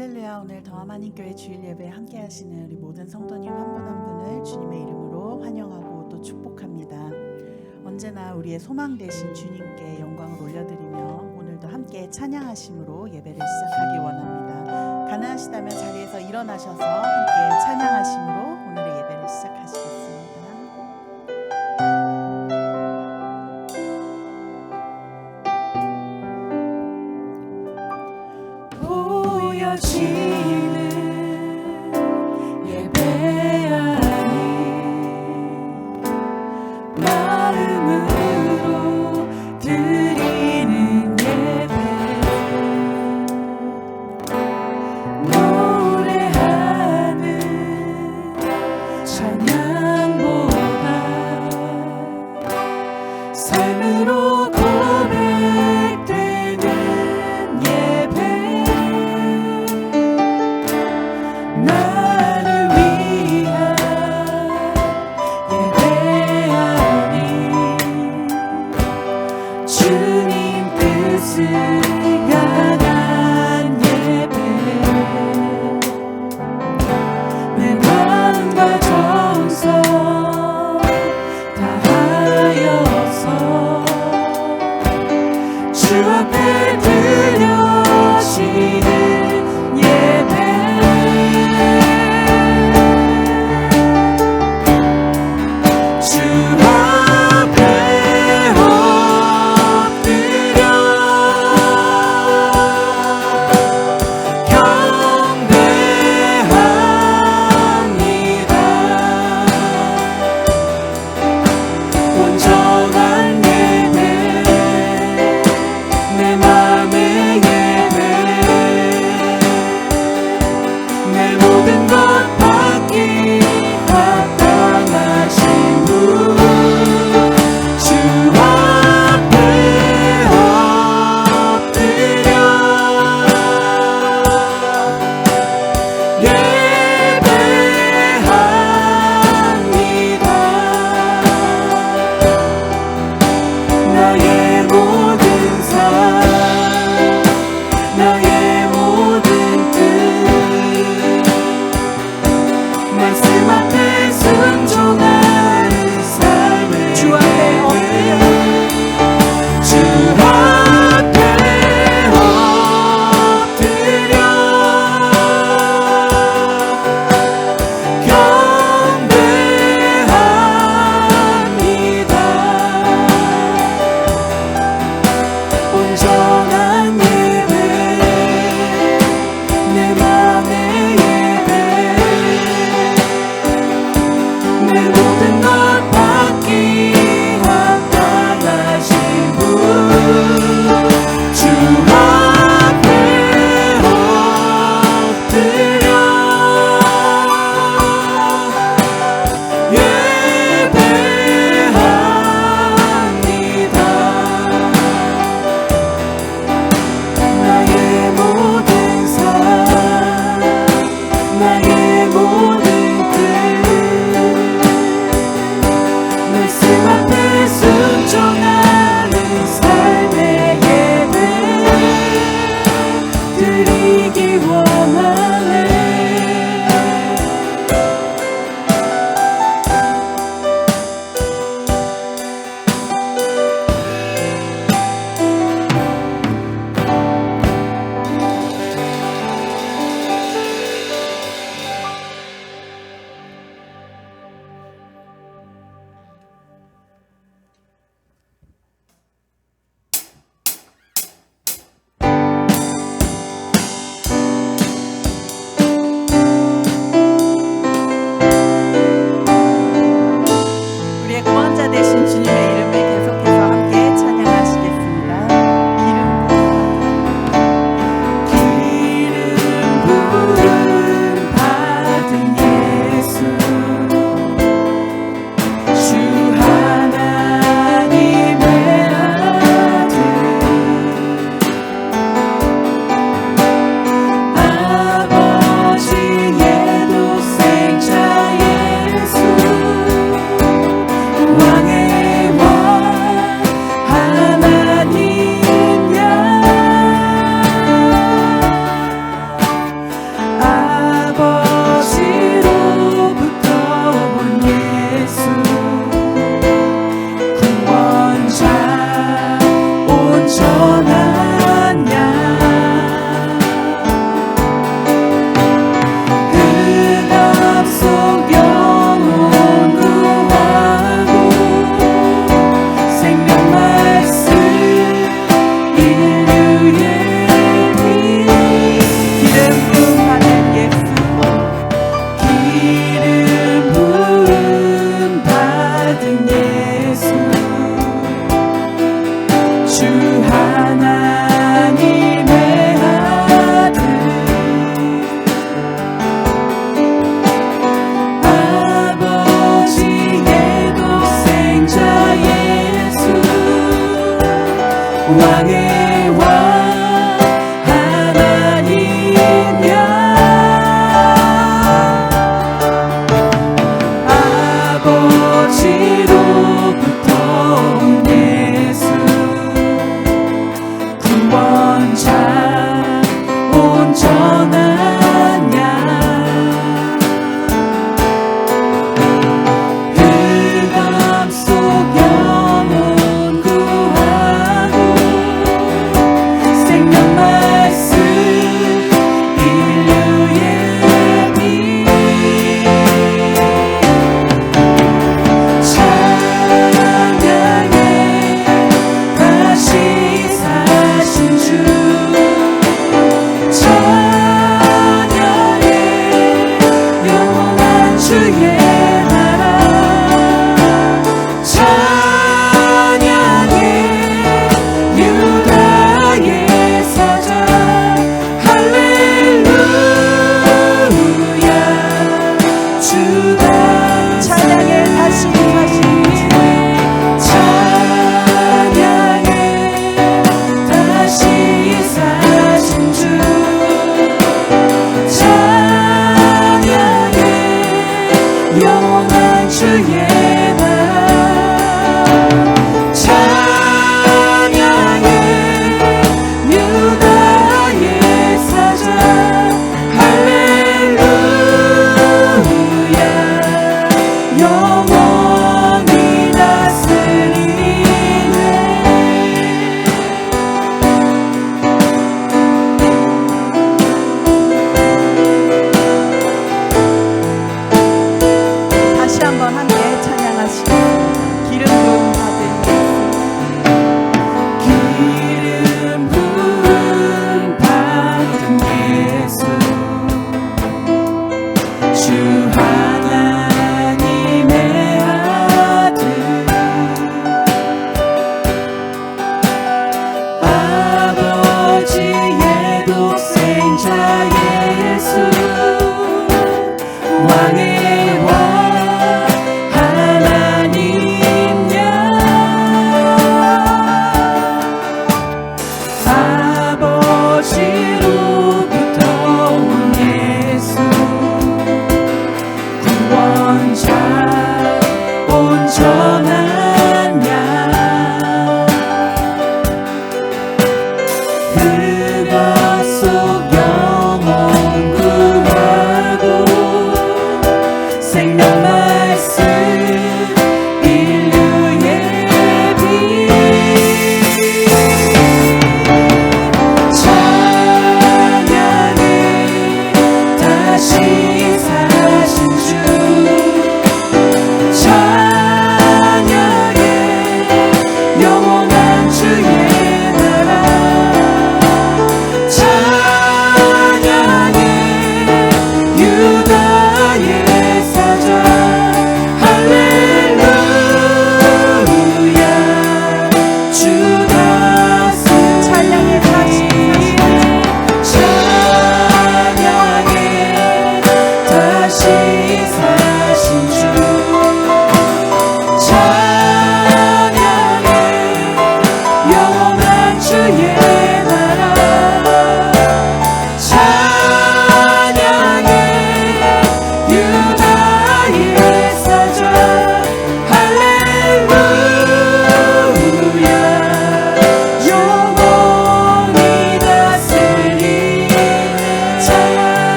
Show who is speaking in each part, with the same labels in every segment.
Speaker 1: 할렐루야. 오늘 더하마님교회 주일 예배에 함께 하시는 우리 모든 성도님 한 분 한 분을 주님의 이름으로 환영하고 또 축복합니다. 언제나 우리의 소망 되신 주님께 영광을 올려드리며 오늘도 함께 찬양하심으로 예배를 시작하기 원합니다. 가능하시다면 자리에서 일어나셔서 함께 찬양하심으로 오늘의 예배를 시작하시겠습니다.
Speaker 2: 왕의 왕
Speaker 1: 왕의 왕 하나님이여 아버지로부터 온 예수 구원자 온전한 양 흑암 속 영혼 구하고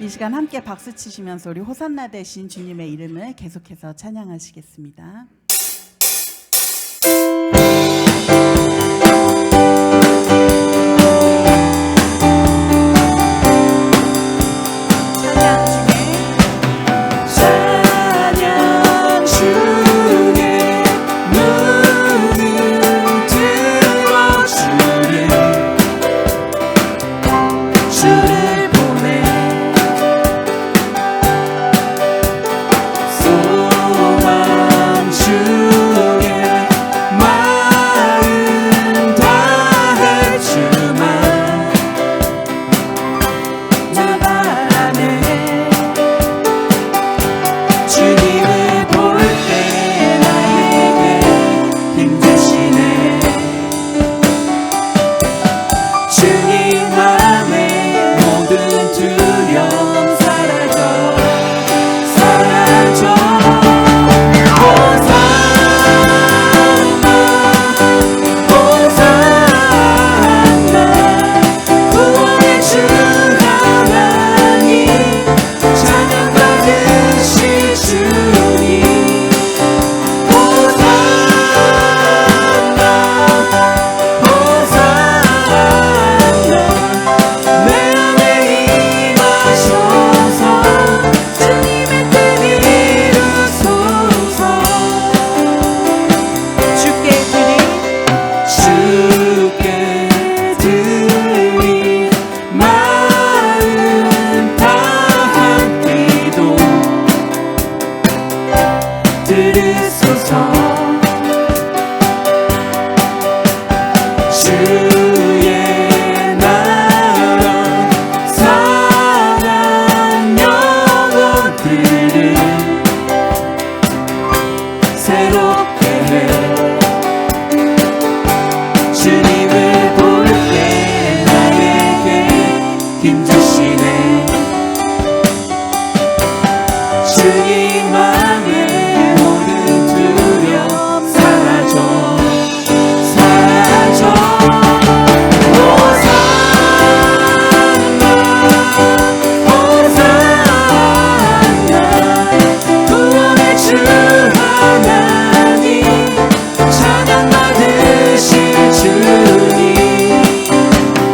Speaker 1: 이 시간 함께 박수 치시면서 우리 호산나 되신 주님의 이름을 계속해서 찬양하시겠습니다.
Speaker 2: 주님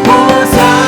Speaker 2: 호산나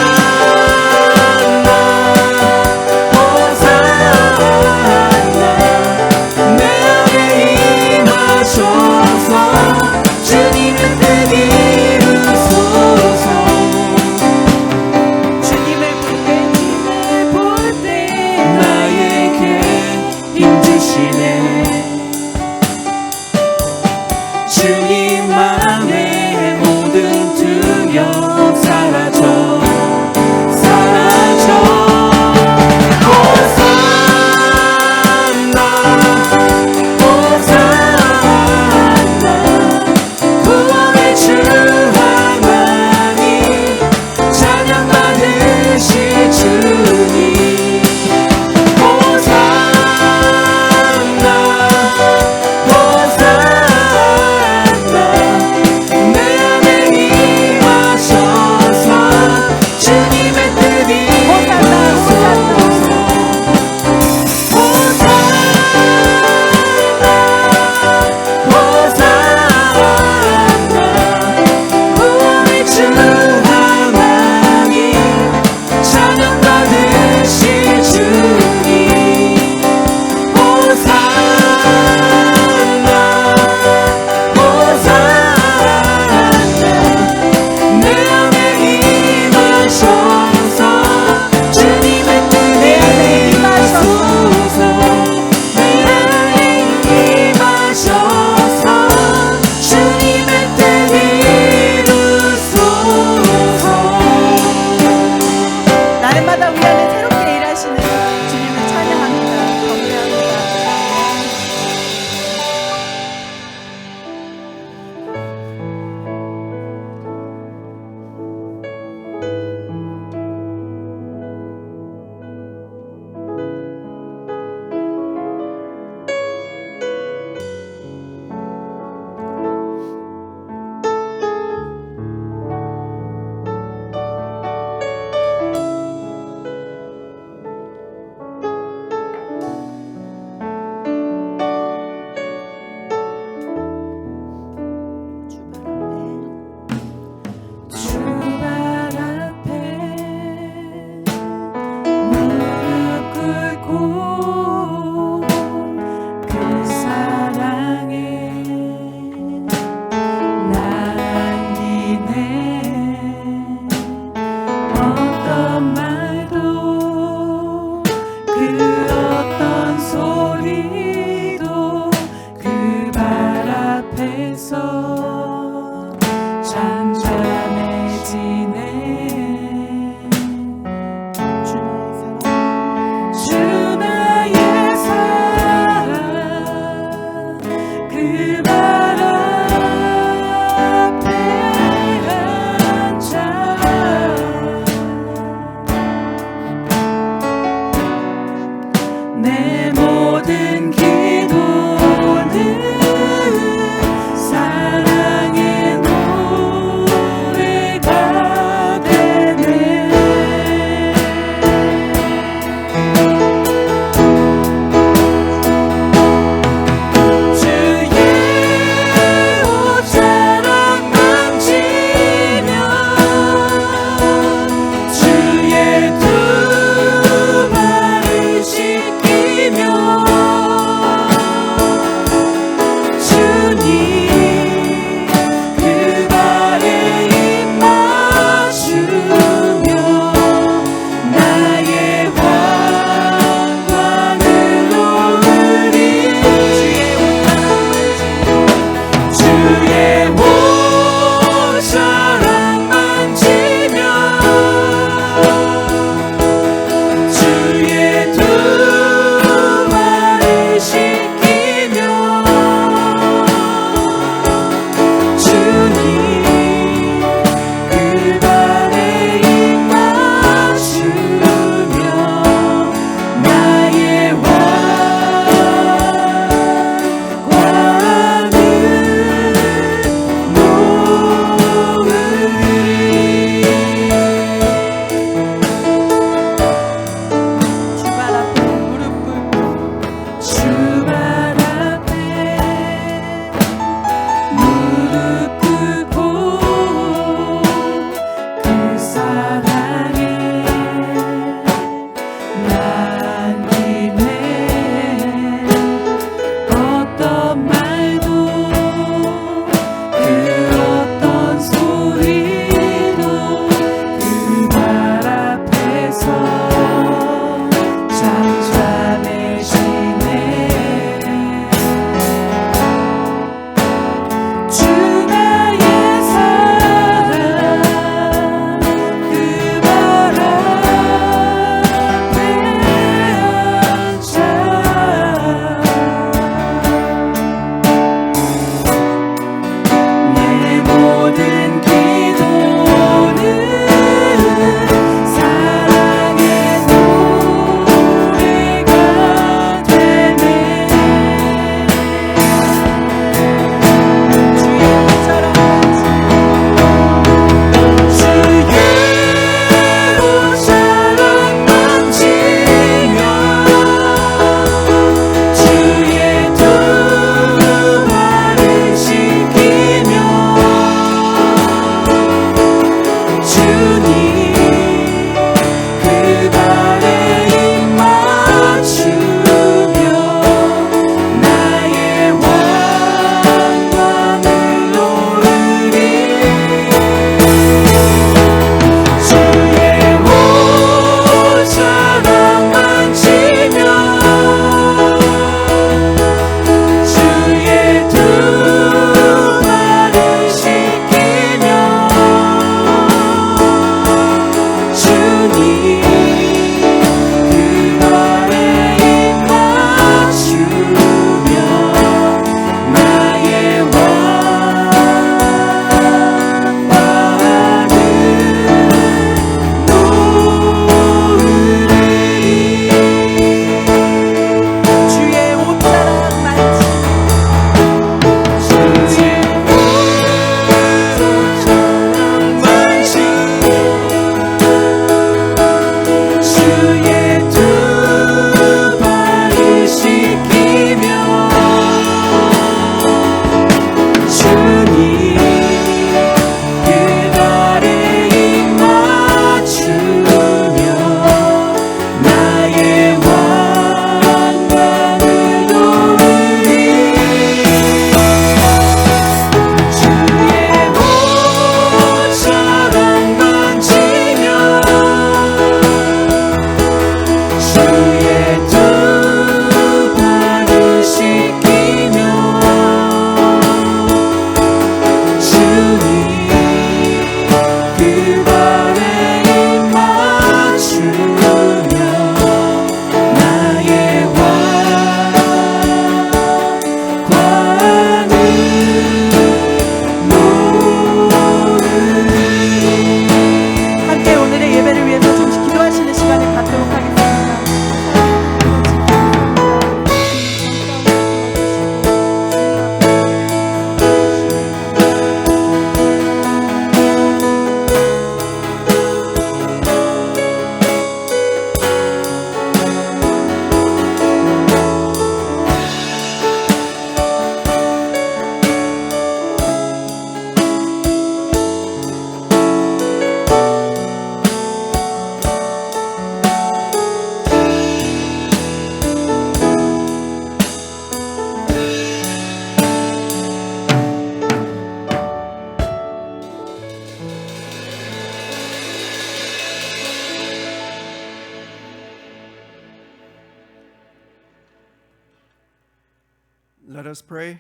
Speaker 2: Let us pray.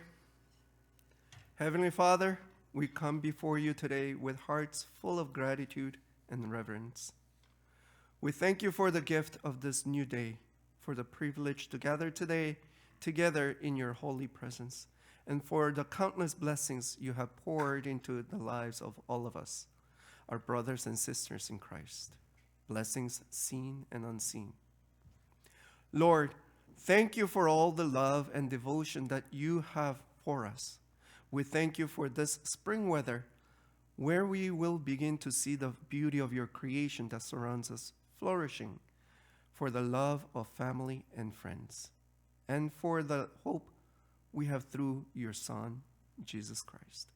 Speaker 2: Heavenly Father, we come before you today with hearts full of gratitude and reverence. We thank you for the gift of this new day, for the privilege to gather today together in your holy presence, and for the countless blessings you have poured into the lives of all of us, our brothers and sisters in Christ, blessings seen and unseen. Lord, thank you for all the love and devotion that you have for us. We thank you for this spring weather, where we will begin to see the beauty of your creation that surrounds us flourishing, for the love of family and friends, and for the hope we have through your Son, Jesus Christ.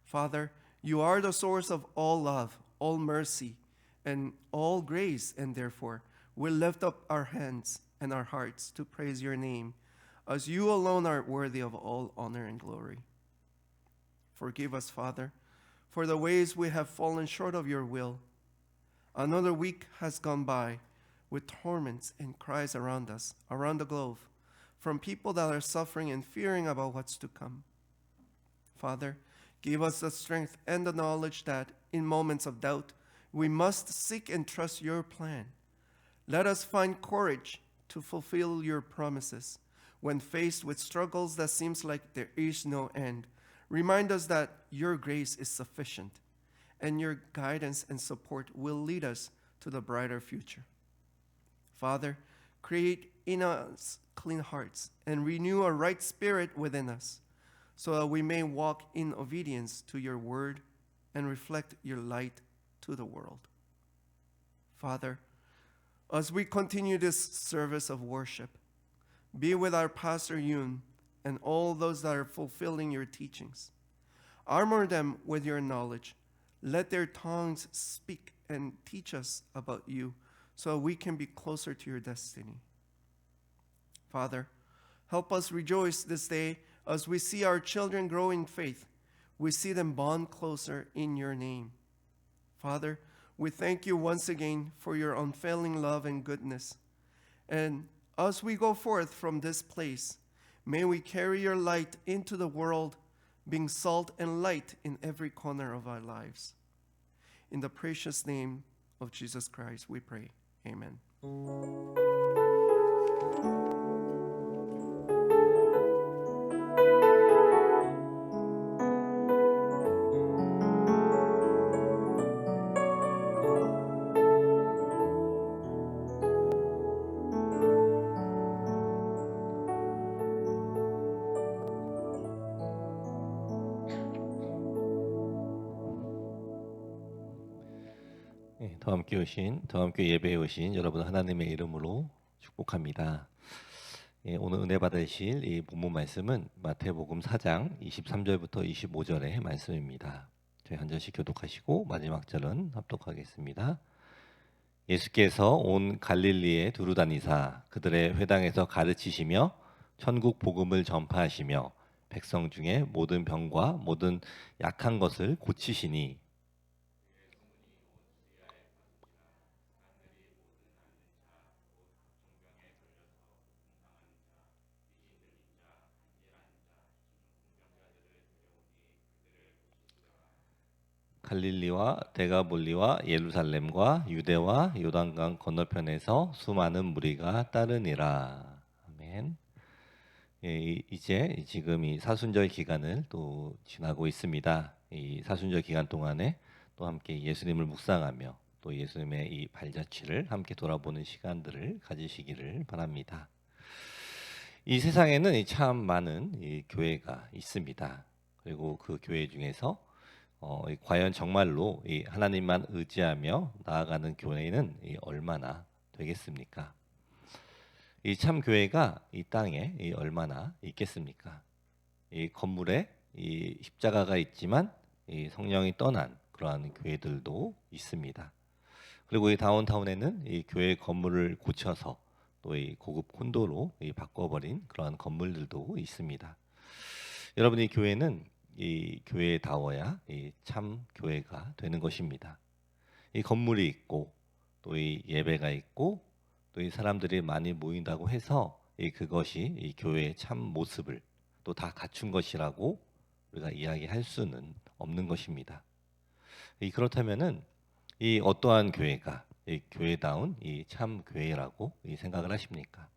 Speaker 2: Father, you are the source of all love, all mercy, and all grace, and therefore we lift up our hands and our hearts to praise your name, as you alone are worthy of all honor and glory. Forgive us, Father, for the ways we have fallen short of your will. Another week has gone by with torments and cries around us, around the globe, from people that are suffering and fearing about what's to come. Father, give us the strength and the knowledge that in moments of doubt, we must seek and trust your plan. Let us find courage to fulfill your promises. When faced with struggles that seems like there is no end, remind us that your grace is sufficient, and your guidance and support will lead us to the brighter future. Father, create in us clean hearts and renew a right spirit within us, so that we may walk in obedience to your word and reflect your light to the world. Father, as we continue this service of worship, be with our Pastor Yoon and all those that are fulfilling your teachings. Armor them with your knowledge. Let their tongues speak and teach us about you, so we can be closer to your destiny. Father, help us rejoice this day as we see our children grow in faith. We see them bond closer in your name. Father, we thank you once again for your unfailing love and goodness. And as we go forth from this place, may we carry your light into the world, being salt and light in every corner of our lives. In the precious name of Jesus Christ, we pray. Amen.
Speaker 3: 더함교회 예배에 오신 여러분 하나님의 이름으로 축복합니다. 오늘 은혜 받으실 이 본문 말씀은 마태복음 4장 23절부터 25절의 말씀입니다. 저희 한 절씩 교독하시고 마지막 절은 합독하겠습니다. 예수께서 온 갈릴리에 두루 다니사 그들의 회당에서 가르치시며 천국 복음을 전파하시며 백성 중에 모든 병과 모든 약한 것을 고치시니 갈릴리와 데가볼리와 예루살렘과 유대와 요단강 건너편에서 수많은 무리가 따르니라. 아멘. 이제 지금 이 사순절 기간을 또 지나고 있습니다. 이 사순절 기간 동안에 또 함께 예수님을 묵상하며 또 예수님의 이 발자취를 함께 돌아보는 시간들을 가지시기를 바랍니다. 이 세상에는 참 많은 이 교회가 있습니다. 그리고 그 교회 중에서 과연 정말로 이 하나님만 의지하며 나아가는 교회는 얼마나 되겠습니까? 이 참 교회가 이 땅에 얼마나 있겠습니까? 이 건물에 이 십자가가 있지만 이 성령이 떠난 그러한 교회들도 있습니다. 그리고 이 다운타운에는 이 교회 건물을 고쳐서 또 이 고급 콘도로 바꿔버린 그러한 건물들도 있습니다. 여러분, 이 교회는 이 교회다워야 이 참 교회가 되는 것입니다. 이 건물이 있고 또 이 예배가 있고 또 이 사람들이 많이 모인다고 해서 그것이 이 교회의 참 모습을 또 다 갖춘 것이라고 우리가 이야기할 수는 없는 것입니다. 그렇다면은 이 어떠한 교회가 이 교회다운 이 참 교회라고 생각을 하십니까?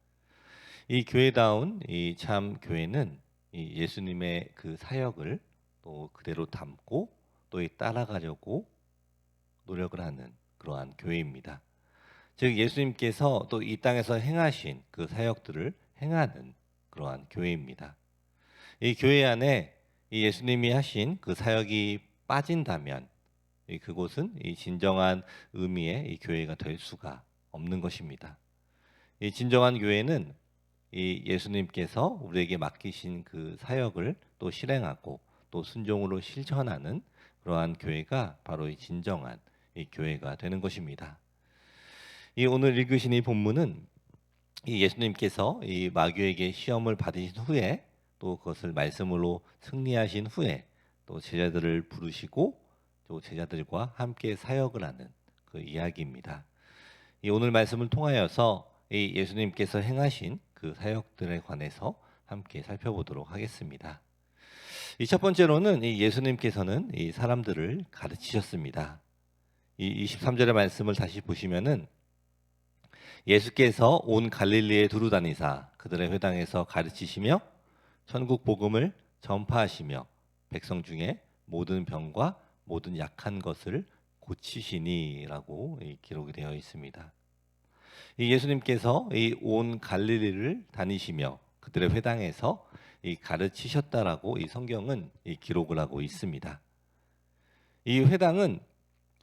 Speaker 3: 이 교회다운 이 참 교회는 이 예수님의 그 사역을 또 그대로 담고 또 따라가려고 노력을 하는 그러한 교회입니다. 즉 예수님께서 또 이 땅에서 행하신 그 사역들을 행하는 그러한 교회입니다. 이 교회 안에 이 예수님이 하신 그 사역이 빠진다면 그곳은 이 진정한 의미의 이 교회가 될 수가 없는 것입니다. 이 진정한 교회는 이 예수님께서 우리에게 맡기신 그 사역을 또 실행하고 또 순종으로 실천하는 그러한 교회가 바로 이 진정한 이 교회가 되는 것입니다. 이 오늘 읽으신 이 본문은 이 예수님께서 이 마귀에게 시험을 받으신 후에 또 그것을 말씀으로 승리하신 후에 또 제자들을 부르시고 또 제자들과 함께 사역을 하는 그 이야기입니다. 이 오늘 말씀을 통하여서 이 예수님께서 행하신 그 사역들에 관해서 함께 살펴보도록 하겠습니다. 이 첫 번째로는 이 예수님께서는 이 사람들을 가르치셨습니다. 이 23절의 말씀을 다시 보시면은 예수께서 온 갈릴리에 두루 다니사 그들의 회당에서 가르치시며 천국 복음을 전파하시며 백성 중에 모든 병과 모든 약한 것을 고치시니라고 기록이 되어 있습니다. 이 예수님께서 이 온 갈릴리를 다니시며 그들의 회당에서 이 가르치셨다라고 이 성경은 이 기록을 하고 있습니다. 이 회당은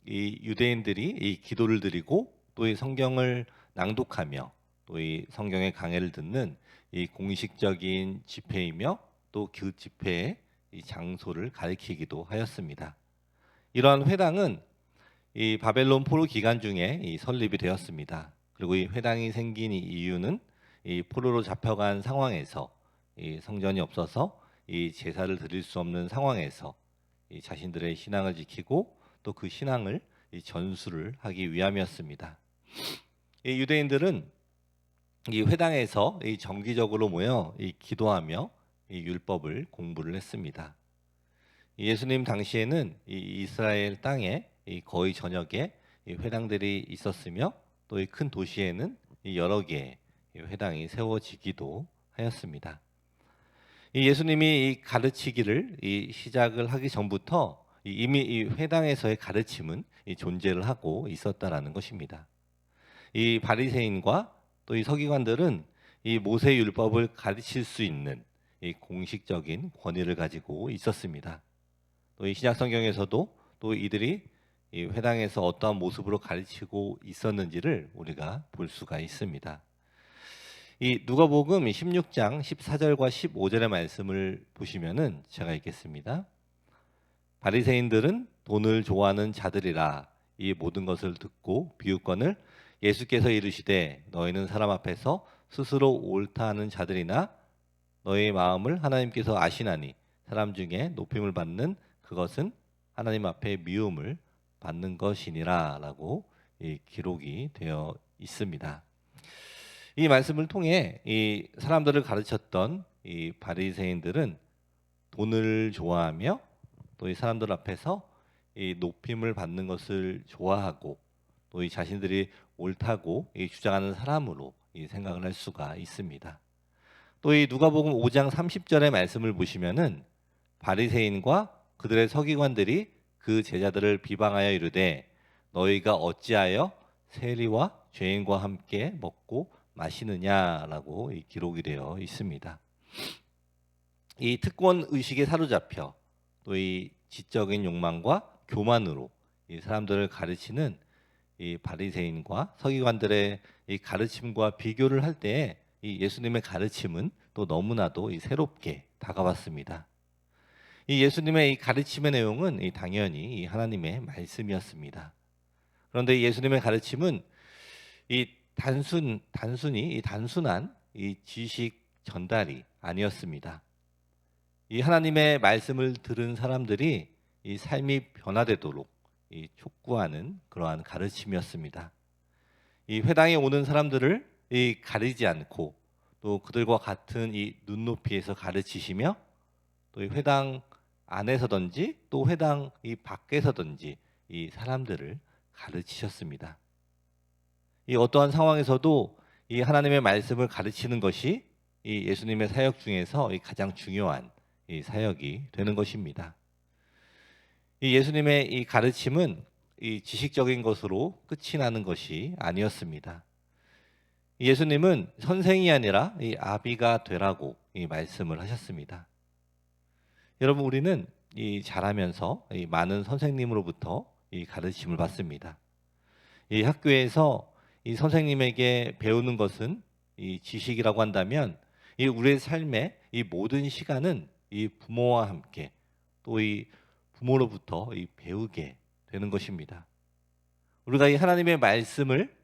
Speaker 3: 이 유대인들이 이 기도를 드리고 또 이 성경을 낭독하며 또 이 성경의 강해를 듣는 이 공식적인 집회이며 또 그 집회의 이 장소를 가리키기도 하였습니다. 이러한 회당은 이 바벨론 포로 기간 중에 이 설립이 되었습니다. 그리고 이 회당이 생긴 이유는 이 포로로 잡혀간 상황에서 이 성전이 없어서 이 제사를 드릴 수 없는 상황에서 이 자신들의 신앙을 지키고 또 그 신앙을 이 전수를 하기 위함이었습니다. 이 유대인들은 이 회당에서 이 정기적으로 모여 이 기도하며 이 율법을 공부를 했습니다. 예수님 당시에는 이 이스라엘 땅에 이 거의 전역에 이 회당들이 있었으며 또 이 큰 도시에는 이 여러 개의 회당이 세워지기도 하였습니다. 이 예수님이 이 가르치기를 이 시작을 하기 전부터 이미 이 회당에서의 가르침은 이 존재를 하고 있었다라는 것입니다. 이 바리새인과 또 이 서기관들은 이 모세 율법을 가르칠 수 있는 이 공식적인 권위를 가지고 있었습니다. 또 이 신약 성경에서도 또 이들이 이 회당에서 어떠한 모습으로 가르치고 있었는지를 우리가 볼 수가 있습니다. 이 누가복음 16장 14절과 15절의 말씀을 보시면은 제가 읽겠습니다. 바리새인들은 돈을 좋아하는 자들이라 이 모든 것을 듣고 비웃거늘 예수께서 이르시되 너희는 사람 앞에서 스스로 옳다 하는 자들이나 너희의 마음을 하나님께서 아시나니 사람 중에 높임을 받는 그것은 하나님 앞에 미움을 받는 것이니라 라고 기록이 되어 있습니다. 이 말씀을 통해 이 사람들을 가르쳤던 이 바리새인들은 돈을 좋아하며 또 이 사람들 앞에서 이 높임을 받는 것을 좋아하고 또 이 자신들이 옳다고 이 주장하는 사람으로 이 생각을 할 수가 있습니다. 또 이 누가복음 5장 30절의 말씀을 보시면은 바리새인과 그들의 서기관들이 그 제자들을 비방하여 이르되 너희가 어찌하여 세리와 죄인과 함께 먹고 마시느냐라고 이 기록이 되어 있습니다. 이 특권 의식에 사로잡혀 또 이 지적인 욕망과 교만으로 이 사람들을 가르치는 이 바리새인과 서기관들의 이 가르침과 비교를 할 때에 이 예수님의 가르침은 또 너무나도 이 새롭게 다가왔습니다. 이 예수님의 이 가르침의 내용은 이 당연히 이 하나님의 말씀이었습니다. 그런데 예수님의 가르침은 이 단순히 이 단순한 이 지식 전달이 아니었습니다. 이 하나님의 말씀을 들은 사람들이 이 삶이 변화되도록 이 촉구하는 그러한 가르침이었습니다. 이 회당에 오는 사람들을 이 가리지 않고 또 그들과 같은 이 눈높이에서 가르치시며 또 이 회당 안에서든지 또 회당 이 밖에서든지 이 사람들을 가르치셨습니다. 이 어떠한 상황에서도 이 하나님의 말씀을 가르치는 것이 이 예수님의 사역 중에서 이 가장 중요한 이 사역이 되는 것입니다. 이 예수님의 이 가르침은 이 지식적인 것으로 끝이 나는 것이 아니었습니다. 예수님은 선생이 아니라 이 아비가 되라고 이 말씀을 하셨습니다. 여러분, 우리는 이 자라면서 이 많은 선생님으로부터 이 가르침을 받습니다. 이 학교에서 이 선생님에게 배우는 것은 이 지식이라고 한다면 이 우리의 삶의 이 모든 시간은 이 부모와 함께 또 이 부모로부터 이 배우게 되는 것입니다. 우리가 이 하나님의 말씀을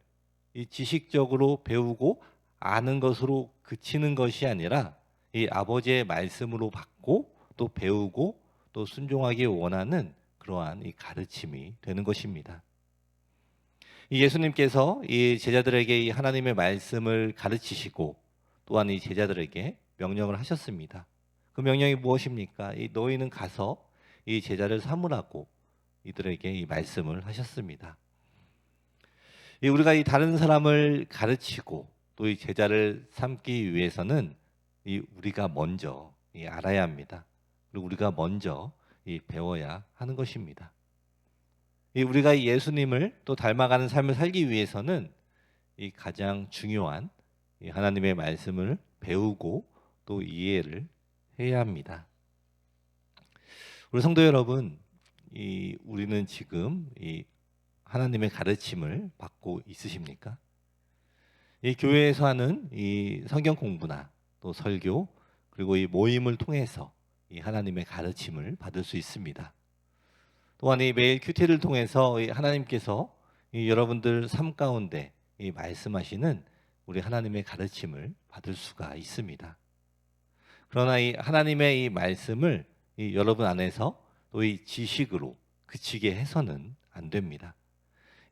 Speaker 3: 이 지식적으로 배우고 아는 것으로 그치는 것이 아니라 이 아버지의 말씀으로 받고 또 배우고 또 순종하기 원하는 그러한 이 가르침이 되는 것입니다. 이 예수님께서 이 제자들에게 이 하나님의 말씀을 가르치시고 또한 이 제자들에게 명령을 하셨습니다. 그 명령이 무엇입니까? 이 너희는 가서 이 제자를 삼으라고 이들에게 이 말씀을 하셨습니다. 이 우리가 이 다른 사람을 가르치고 또 이 제자를 삼기 위해서는 이 우리가 먼저 이 알아야 합니다. 그리고 우리가 먼저 이 배워야 하는 것입니다. 이 우리가 이 예수님을 또 닮아가는 삶을 살기 위해서는 이 가장 중요한 이 하나님의 말씀을 배우고 또 이해를 해야 합니다. 우리 성도 여러분, 이 우리는 지금 이 하나님의 가르침을 받고 있으십니까? 이 교회에서 하는 이 성경 공부나 또 설교 그리고 이 모임을 통해서 이 하나님의 가르침을 받을 수 있습니다. 또한 이 매일 큐티를 통해서 이 하나님께서 이 여러분들 삶 가운데 이 말씀하시는 우리 하나님의 가르침을 받을 수가 있습니다. 그러나 이 하나님의 이 말씀을 이 여러분 안에서 또 이 지식으로 그치게 해서는 안 됩니다.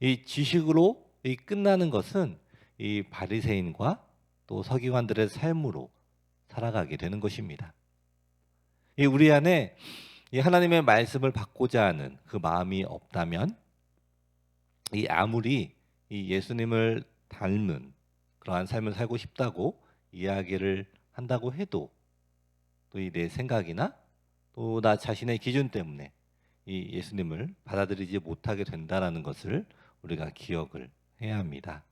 Speaker 3: 이 지식으로 이 끝나는 것은 이 바리새인과 또 서기관들의 삶으로 살아가게 되는 것입니다. 이 우리 안에 이 하나님의 말씀을 받고자 하는 그 마음이 없다면 이 아무리 이 예수님을 닮은 그러한 삶을 살고 싶다고 이야기를 한다고 해도 또 이 내 생각이나 또 나 자신의 기준 때문에 이 예수님을 받아들이지 못하게 된다는 것을 우리가 기억을 해야 합니다.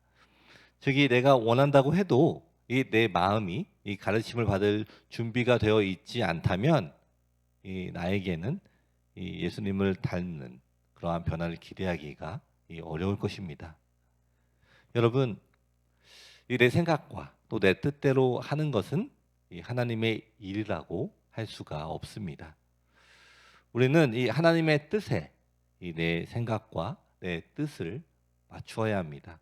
Speaker 3: 즉이 내가 원한다고 해도 이 내 마음이 이 가르침을 받을 준비가 되어 있지 않다면 이 나에게는 이 예수님을 닮는 그러한 변화를 기대하기가 이 어려울 것입니다. 여러분, 이 내 생각과 또 내 뜻대로 하는 것은 이 하나님의 일이라고 할 수가 없습니다. 우리는 이 하나님의 뜻에 이 내 생각과 내 뜻을 맞추어야 합니다.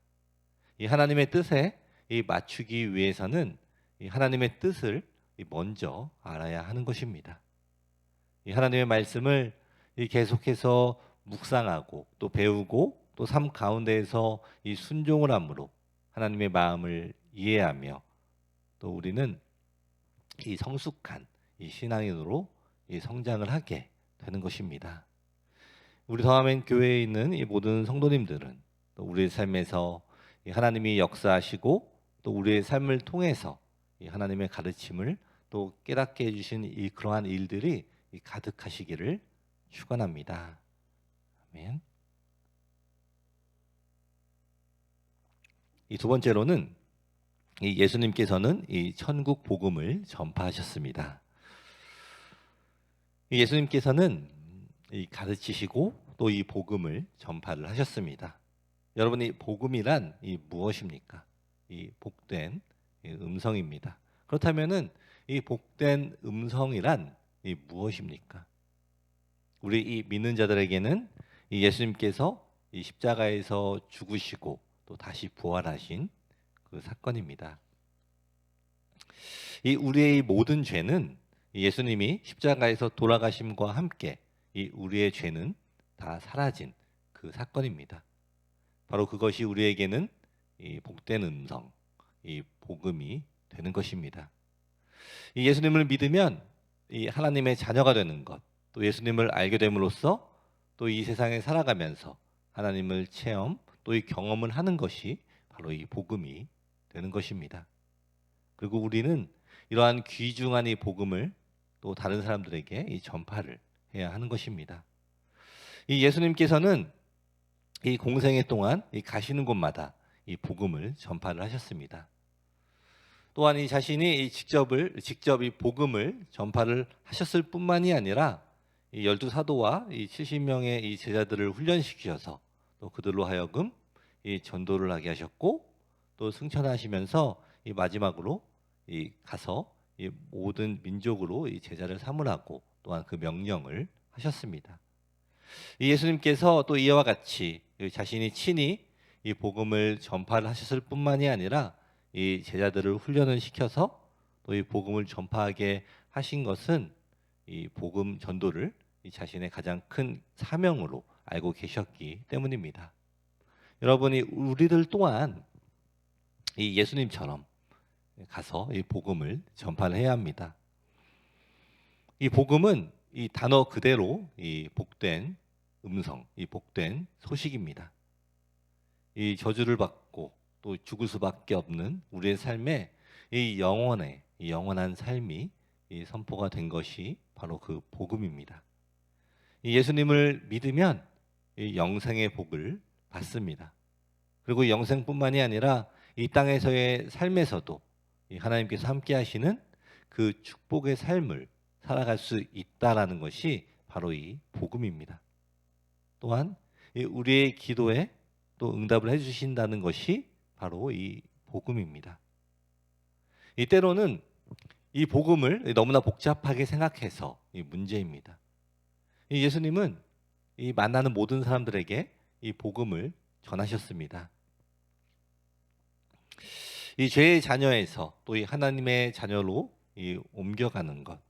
Speaker 3: 이 하나님의 뜻에 이 맞추기 위해서는 이 하나님의 뜻을 먼저 알아야 하는 것입니다. 이 하나님의 말씀을 이 계속해서 묵상하고 또 배우고 또 삶 가운데에서 이 순종을 함으로 하나님의 마음을 이해하며 또 우리는 이 성숙한 이 신앙인으로 이 성장을 하게 되는 것입니다. 우리 더하멘 교회에 있는 이 모든 성도님들은 또 우리의 삶에서 이 하나님이 역사하시고 또 우리의 삶을 통해서 이 하나님의 가르침을 또 깨닫게 해주신 이 그러한 일들이 이 가득하시기를 축원합니다. 아멘. 이 두 번째로는 이 예수님께서는 이 천국 복음을 전파하셨습니다. 이 예수님께서는 이 가르치시고 또 이 복음을 전파를 하셨습니다. 여러분, 이 복음이란 이 무엇입니까? 이 복된 이 음성입니다. 그렇다면은 이 복된 음성이란 이 무엇입니까? 우리 이 믿는 자들에게는 이 예수님께서 이 십자가에서 죽으시고 또 다시 부활하신 그 사건입니다. 이 우리의 모든 죄는 예수님이 십자가에서 돌아가심과 함께 이 우리의 죄는 다 사라진 그 사건입니다. 바로 그것이 우리에게는 이 복된 음성, 이 복음이 되는 것입니다. 이 예수님을 믿으면 이 하나님의 자녀가 되는 것, 또 예수님을 알게 됨으로써 또 이 세상에 살아가면서 하나님을 체험, 또 이 경험을 하는 것이 바로 이 복음이 되는 것입니다. 그리고 우리는 이러한 귀중한 이 복음을 또 다른 사람들에게 이 전파를 해야 하는 것입니다. 이 예수님께서는 이 공생애 동안 이 가시는 곳마다 이 복음을 전파를 하셨습니다. 또한 이 자신이 직접 이 복음을 전파를 하셨을 뿐만이 아니라 이 12사도와 이 70명의 이 제자들을 훈련시키셔서 또 그들로 하여금 이 전도를 하게 하셨고, 또 승천하시면서 이 마지막으로 이 가서 이 모든 민족으로 이 제자를 삼으라고 또한 그 명령을 하셨습니다. 이 예수님께서 또 이와 같이 자신이 친히 이 복음을 전파를 하셨을 뿐만이 아니라 이 제자들을 훈련을 시켜서 또 이 복음을 전파하게 하신 것은 이 복음 전도를 이 자신의 가장 큰 사명으로 알고 계셨기 때문입니다. 여러분이 우리들 또한 이 예수님처럼 가서 이 복음을 전파를 해야 합니다. 이 복음은 이 단어 그대로 이 복된 음성, 이 복된 소식입니다. 이 저주를 받고 또 죽을 수밖에 없는 우리의 삶에 이 영원한 삶이 이 선포가 된 것이 바로 그 복음입니다. 이 예수님을 믿으면 이 영생의 복을 받습니다. 그리고 영생뿐만이 아니라 이 땅에서의 삶에서도 이 하나님께서 함께 하시는 그 축복의 삶을 살아갈 수 있다라는 것이 바로 이 복음입니다. 또한 이 우리의 기도에 또 응답을 해주신다는 것이 바로 이 복음입니다. 이 때로는 이 복음을 너무나 복잡하게 생각해서 이 문제입니다. 이 예수님은 이 만나는 모든 사람들에게 이 복음을 전하셨습니다. 이 죄의 자녀에서 또 이 하나님의 자녀로 이 옮겨가는 것,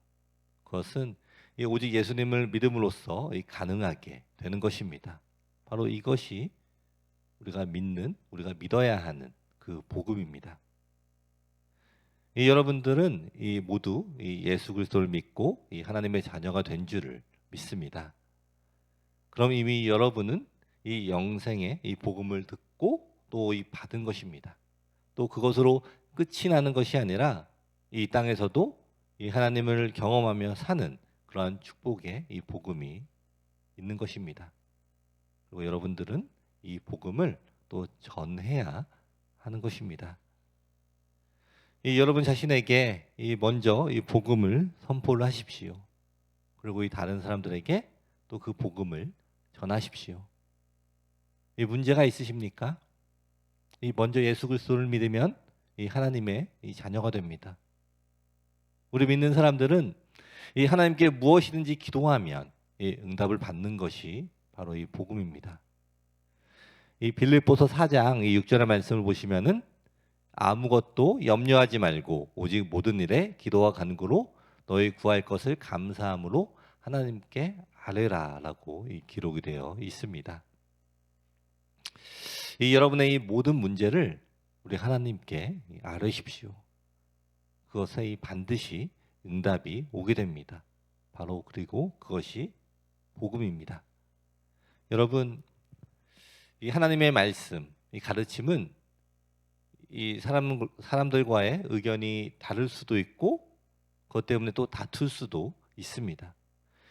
Speaker 3: 그것은 이 오직 예수님을 믿음으로써 이 가능하게 되는 것입니다. 바로 이것이 우리가 믿어야 하는 그 복음입니다. 이 여러분들은 이 모두 이 예수 그리스도를 믿고 이 하나님의 자녀가 된 줄을 믿습니다. 그럼 이미 여러분은 이 영생의 이 복음을 듣고 또 이 받은 것입니다. 또 그것으로 끝이 나는 것이 아니라 이 땅에서도 이 하나님을 경험하며 사는 그러한 축복의 이 복음이 있는 것입니다. 그리고 여러분들은 이 복음을 또 전해야 하는 것입니다. 이 여러분 자신에게 이 먼저 이 복음을 선포를 하십시오. 그리고 이 다른 사람들에게 또 그 복음을 전하십시오. 이 문제가 있으십니까? 이 먼저 예수 그리스도를 믿으면 이 하나님의 이 자녀가 됩니다. 우리 믿는 사람들은 이 하나님께 무엇이든지 기도하면 이 응답을 받는 것이 바로 이 복음입니다. 이 빌립보서 4장 이 6절의 말씀을 보시면은 아무것도 염려하지 말고 오직 모든 일에 기도와 간구로 너희 구할 것을 감사함으로 하나님께 아뢰라라고 이 기록이 되어 있습니다. 이 여러분의 이 모든 문제를 우리 하나님께 아뢰십시오. 그것에 반드시 응답이 오게 됩니다. 바로 그리고 그것이 복음입니다. 여러분, 이 하나님의 말씀, 이 가르침은 이 사람들과의 의견이 다를 수도 있고 그것 때문에 또 다툴 수도 있습니다.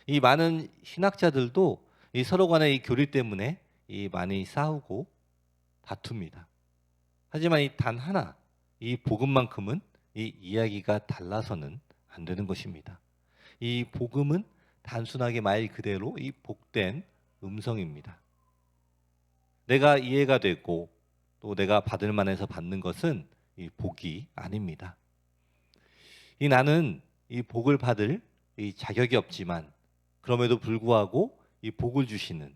Speaker 3: 이 많은 신학자들도 이 서로 간의 이 교리 때문에 이 많이 싸우고 다툽니다. 하지만 이 단 하나, 이 복음만큼은 이 이야기가 달라서는 안 되는 것입니다. 이 복음은 단순하게 말 그대로 이 복된 음성입니다. 내가 이해가 되고 또 내가 받을 만해서 받는 것은 이 복이 아닙니다. 이 나는 이 복을 받을 이 자격이 없지만 그럼에도 불구하고 이 복을 주시는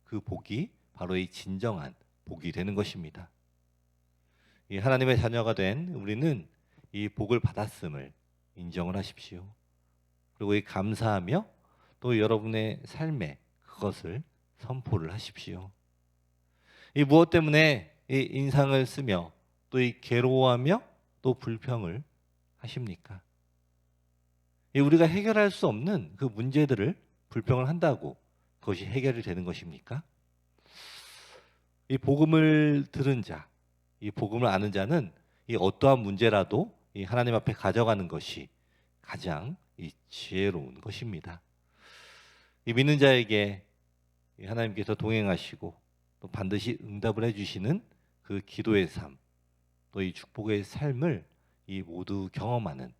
Speaker 3: 그 복이 바로 이 진정한 복이 되는 것입니다. 이 하나님의 자녀가 된 우리는 이 복을 받았음을 인정을 하십시오. 그리고 이 감사하며 또 여러분의 삶에 그것을 선포를 하십시오. 이 무엇 때문에 이 인상을 쓰며 또 이 괴로워하며 또 불평을 하십니까? 우리가 해결할 수 없는 그 문제들을 불평을 한다고 그것이 해결이 되는 것입니까? 이 복음을 들은 자, 이 복음을 아는 자는 이 어떠한 문제라도 이 하나님 앞에 가져가는 것이 가장 이 지혜로운 것입니다. 이 믿는 자에게 이 하나님께서 동행하시고 또 반드시 응답을 해주시는 그 기도의 삶, 또 이 축복의 삶을 이 모두 경험하는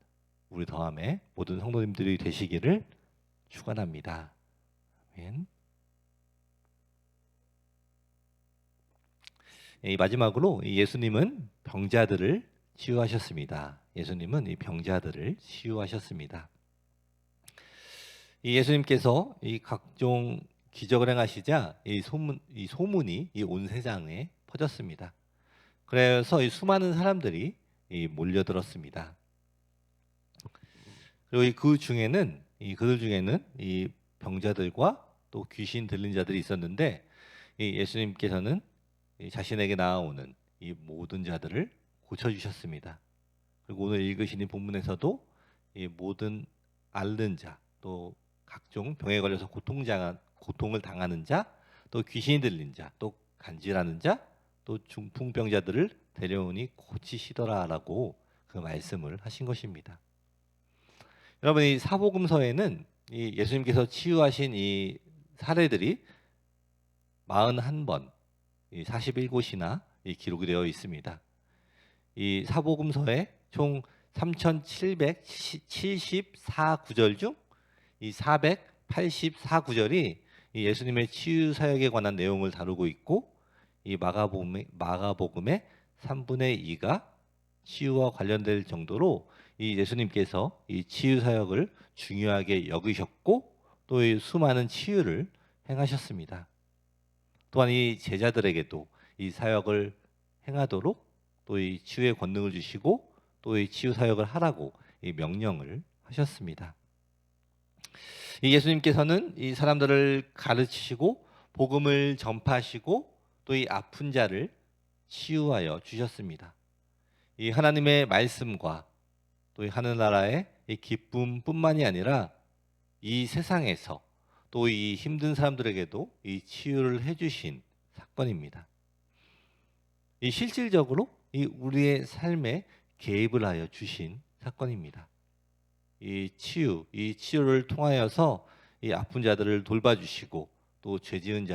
Speaker 3: 우리 더함의 모든 성도님들이 되시기를 축원합니다. 아멘. 이 마지막으로 이 예수님은 병자들을 치유하셨습니다. 예수님은 이 병자들을 치유하셨습니다. 이 예수님께서 이 각종 기적을 행하시자 이 소문이 이 온 세상에 퍼졌습니다. 그래서 이 수많은 사람들이 이 몰려들었습니다. 그리고 그들 중에는 이 병자들과 또 귀신 들린 자들이 있었는데 이 예수님께서는 이 자신에게 나아오는 이 모든 자들을 고쳐주셨습니다. 그리고 오늘 읽으신 이 본문에서도 이 모든 앓는 자, 또 각종 병에 걸려서 고통을 당하는 자, 또 귀신이 들린 자, 또 간질하는 자, 또 중풍병자들을 데려오니 고치시더라라고 그 말씀을 하신 것입니다. 여러분, 이 사복음서에는 이 예수님께서 치유하신 이 사례들이 41번, 41곳이나 기록이 되어 있습니다. 이 사복음서에 총 3,774구절 중 이 484구절이 이 예수님의 치유 사역에 관한 내용을 다루고 있고, 이 마가복음의 3분의 2가 치유와 관련될 정도로 이 예수님께서 이 치유 사역을 중요하게 여기셨고 또 이 수많은 치유를 행하셨습니다. 또한 이 제자들에게도 이 사역을 행하도록 또 이 치유의 권능을 주시고 또 이 치유 사역을 하라고 이 명령을 하셨습니다. 이 예수님께서는 이 사람들을 가르치시고 복음을 전파하시고 또 이 아픈 자를 치유하여 주셨습니다. 이 하나님의 말씀과 또 이 하늘나라의 이 기쁨뿐만이 아니라 이 세상에서 또 이 힘든 사람들에게도 이 치유를 해주신 사건입니다. 이 실질적으로 이 우리의 삶에 개입을 하여 주신 사건입니다. 이 치유를 통하여서 이 아픈 자들을 돌봐주시고 또 죄지은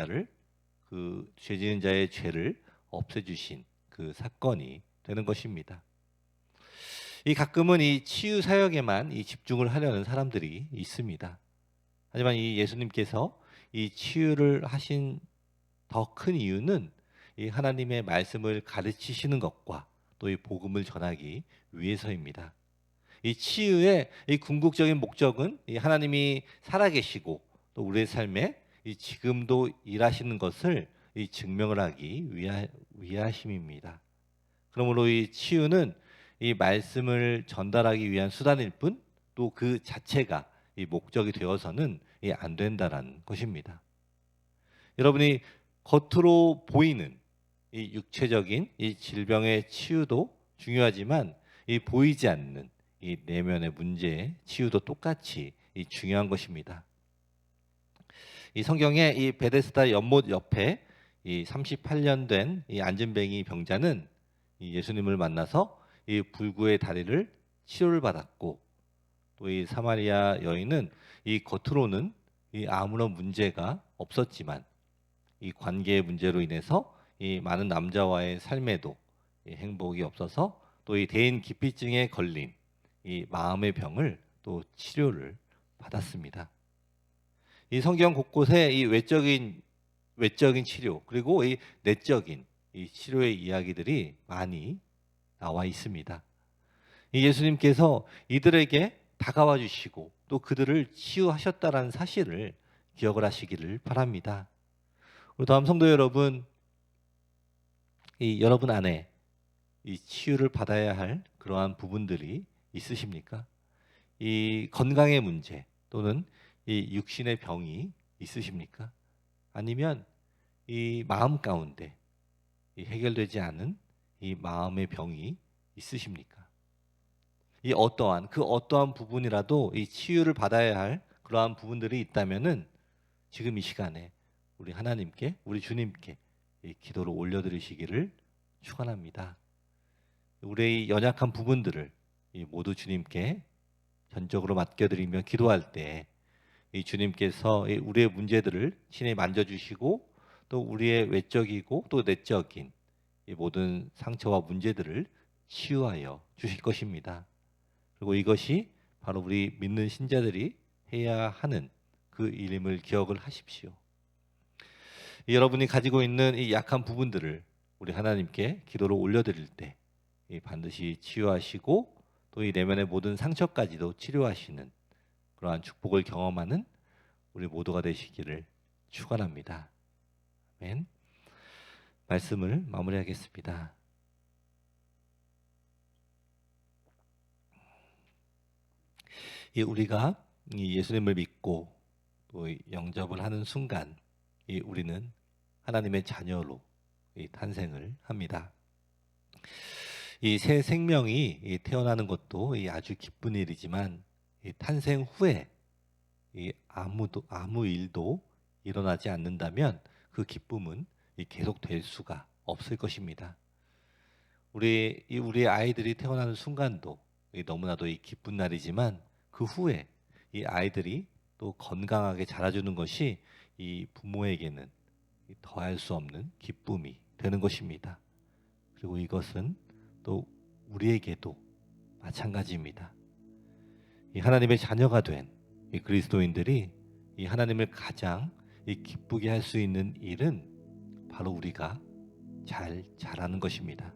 Speaker 3: 자의 죄를 없애주신 그 사건이 되는 것입니다. 이 가끔은 이 치유 사역에만 이 집중을 하려는 사람들이 있습니다. 하지만 이 예수님께서 이 치유를 하신 더 큰 이유는 이 하나님의 말씀을 가르치시는 것과 또 이 복음을 전하기 위해서입니다. 이 치유의 이 궁극적인 목적은 이 하나님이 살아계시고 또 우리의 삶에 이 지금도 일하시는 것을 이 증명을 하기 위하심입니다. 그러므로 이 치유는 이 말씀을 전달하기 위한 수단일 뿐 또 그 자체가 이 목적이 되어서는 안 된다라는 것입니다. 여러분이 겉으로 보이는 이 육체적인 이 질병의 치유도 중요하지만 이 보이지 않는 이 내면의 문제의 치유도 똑같이 이 중요한 것입니다. 이 성경에 이 베데스다 연못 옆에 이 38년 된 이 안진뱅이 병자는 이 예수님을 만나서 이 불구의 다리를 치료를 받았고 또 이 사마리아 여인은 이 겉으로는 이 아무런 문제가 없었지만 이 관계의 문제로 인해서 이 많은 남자와의 삶에도 이 행복이 없어서 또 이 대인 기피증에 걸린 이 마음의 병을 또 치료를 받았습니다. 이 성경 곳곳에 이 외적인 치료 그리고 이 내적인 이 치료의 이야기들이 많이 나와 있습니다. 이 예수님께서 이들에게 다가와 주시고 또 그들을 치유하셨다라는 사실을 기억을 하시기를 바랍니다. 우리 다음 성도 여러분, 이 여러분 안에 이 치유를 받아야 할 그러한 부분들이 있으십니까? 이 건강의 문제 또는 이 육신의 병이 있으십니까? 아니면 이 마음 가운데 이 해결되지 않은 이 마음의 병이 있으십니까? 이 어떠한 부분이라도 이 치유를 받아야 할 그러한 부분들이 있다면은 지금 이 시간에 우리 하나님께, 우리 주님께 이 기도를 올려드리시기를 축원합니다. 우리의 연약한 부분들을 이 모두 주님께 전적으로 맡겨드리며 기도할 때 이 주님께서 이 우리의 문제들을 친히 만져주시고 또 우리의 외적이고 또 내적인 이 모든 상처와 문제들을 치유하여 주실 것입니다. 그리고 이것이 바로 우리 믿는 신자들이 해야 하는 그 일임을 기억을 하십시오. 여러분이 가지고 있는 이 약한 부분들을 우리 하나님께 기도로 올려드릴 때 반드시 치유하시고 또 이 내면의 모든 상처까지도 치료하시는 그러한 축복을 경험하는 우리 모두가 되시기를 축원합니다. 아멘. 말씀을 마무리하겠습니다. 우리가 예수님을 믿고 또 영접을 하는 순간 우리는 하나님의 자녀로 탄생을 합니다. 이 새 생명이 태어나는 것도 아주 기쁜 일이지만 탄생 후에 아무 일도 일어나지 않는다면 그 기쁨은 계속될 수가 없을 것입니다. 우리 아이들이 태어나는 순간도 너무나도 기쁜 날이지만 그 후에 이 아이들이 또 건강하게 자라주는 것이 이 부모에게는 더할 수 없는 기쁨이 되는 것입니다. 그리고 이것은 또 우리에게도 마찬가지입니다. 이 하나님의 자녀가 된 이 그리스도인들이 이 하나님을 가장 기쁘게 할 수 있는 일은 바로 우리가 잘 자라는 것입니다.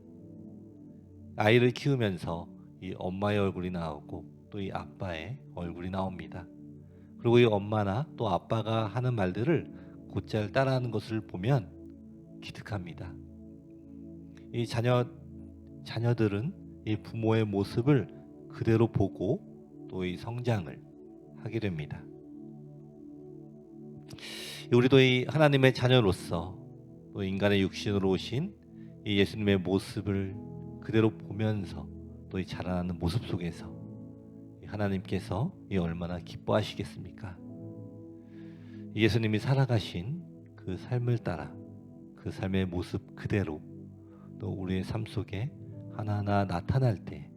Speaker 3: 아이를 키우면서 이 엄마의 얼굴이 나오고 또 이 아빠의 얼굴이 나옵니다. 그리고 이 엄마나 또 아빠가 하는 말들을 곧잘 따라하는 것을 보면 기특합니다. 이 자녀들은 이 부모의 모습을 그대로 보고 또 이 성장을 하게 됩니다. 우리도 이 하나님의 자녀로서 또 인간의 육신으로 오신 이 예수님의 모습을 그대로 보면서 또 이 자라나는 모습 속에서 하나님께서 얼마나 기뻐하시겠습니까? 예수님이 살아가신 그 삶을 따라 그 삶의 모습 그대로 또 우리의 삶 속에 하나하나 나타날 때